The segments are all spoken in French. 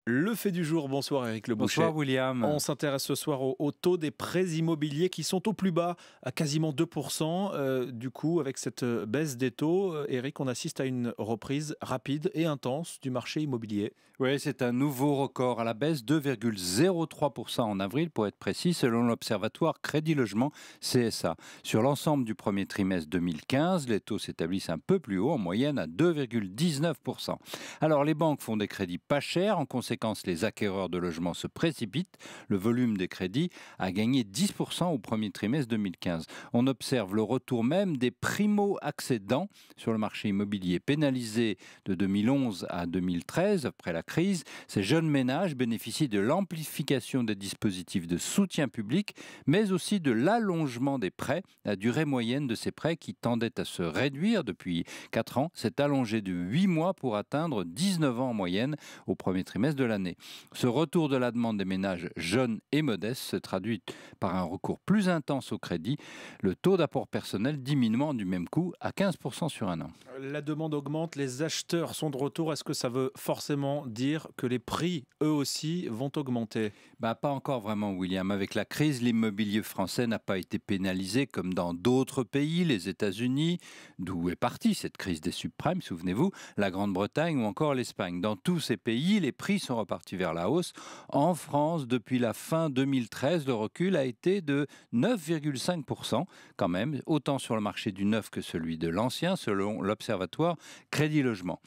Le fait du jour, bonsoir Éric Le Boucher. Bonsoir William. On s'intéresse ce soir au taux des prêts immobiliers qui sont au plus bas, à quasiment 2%. Du coup, avec cette baisse des taux, Éric, on assiste à une reprise rapide et intense du marché immobilier. Oui, c'est un nouveau record à la baisse, 2,03% en avril pour être précis, selon l'Observatoire Crédit Logement CSA. Sur l'ensemble du premier trimestre 2015, les taux s'établissent un peu plus haut, en moyenne à 2,19%. Alors les banques font des crédits pas chers, en conséquence les acquéreurs de logements se précipitent. Le volume des crédits a gagné 10% au premier trimestre 2015. On observe le retour même des primo-accédants sur le marché immobilier, pénalisés de 2011 à 2013 après la crise. Ces jeunes ménages bénéficient de l'amplification des dispositifs de soutien public, mais aussi de l'allongement des prêts. La durée moyenne de ces prêts, qui tendait à se réduire depuis 4 ans, s'est allongée de 8 mois pour atteindre 19 ans en moyenne au premier trimestre de l'année. Ce retour de la demande des ménages jeunes et modestes se traduit par un recours plus intense au crédit, le taux d'apport personnel diminuant du même coup à 15% sur un an. La demande augmente, les acheteurs sont de retour. Est-ce que ça veut forcément dire que les prix, eux aussi, vont augmenter ? Pas encore vraiment, William. Avec la crise, l'immobilier français n'a pas été pénalisé comme dans d'autres pays, les États-Unis, d'où est partie cette crise des subprimes, souvenez-vous, la Grande-Bretagne ou encore l'Espagne. Dans tous ces pays, les prix sont repartis vers la hausse. En France, depuis la fin 2013, le recul a été de 9,5% quand même, autant sur le marché du neuf que celui de l'ancien, selon l'Observatoire Crédit Logement.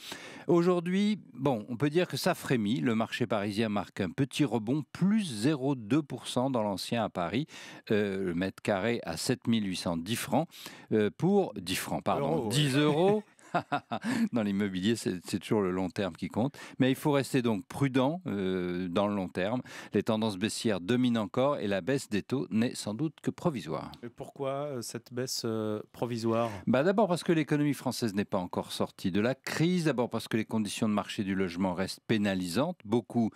Aujourd'hui, on peut dire que ça frémit. Le marché parisien marque un petit rebond, plus 0,2% dans l'ancien à Paris, le mètre carré à 7810 francs, pour 10 francs, pardon, Euros, ouais. 10 euros. Dans l'immobilier, c'est toujours le long terme qui compte. Mais il faut rester donc prudent dans le long terme. Les tendances baissières dominent encore et la baisse des taux n'est sans doute que provisoire. Et pourquoi cette baisse provisoire ? D'abord parce que l'économie française n'est pas encore sortie de la crise. D'abord parce que les conditions de marché du logement restent pénalisantes. Beaucoup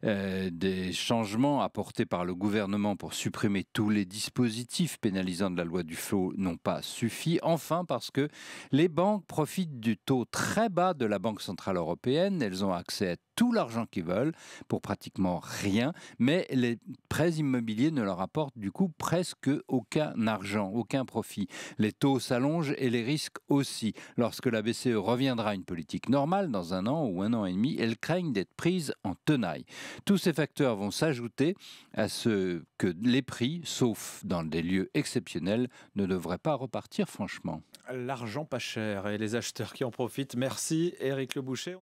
des changements apportés par le gouvernement pour supprimer tous les dispositifs pénalisants de la loi Duflot n'ont pas suffi. Enfin parce que les banques profitent du taux très bas de la Banque centrale européenne. Elles ont accès à tout l'argent qu'ils veulent pour pratiquement rien, mais les prêts immobiliers ne leur apportent du coup presque aucun argent, aucun profit. Les taux s'allongent et les risques aussi. Lorsque la BCE reviendra à une politique normale dans 1 an ou 1 an et demi, elles craignent d'être prises en tenaille. Tous ces facteurs vont s'ajouter à ce que les prix, sauf dans des lieux exceptionnels, ne devraient pas repartir franchement. L'argent pas cher et les acheteurs qui en profitent. Merci Éric Le Boucher.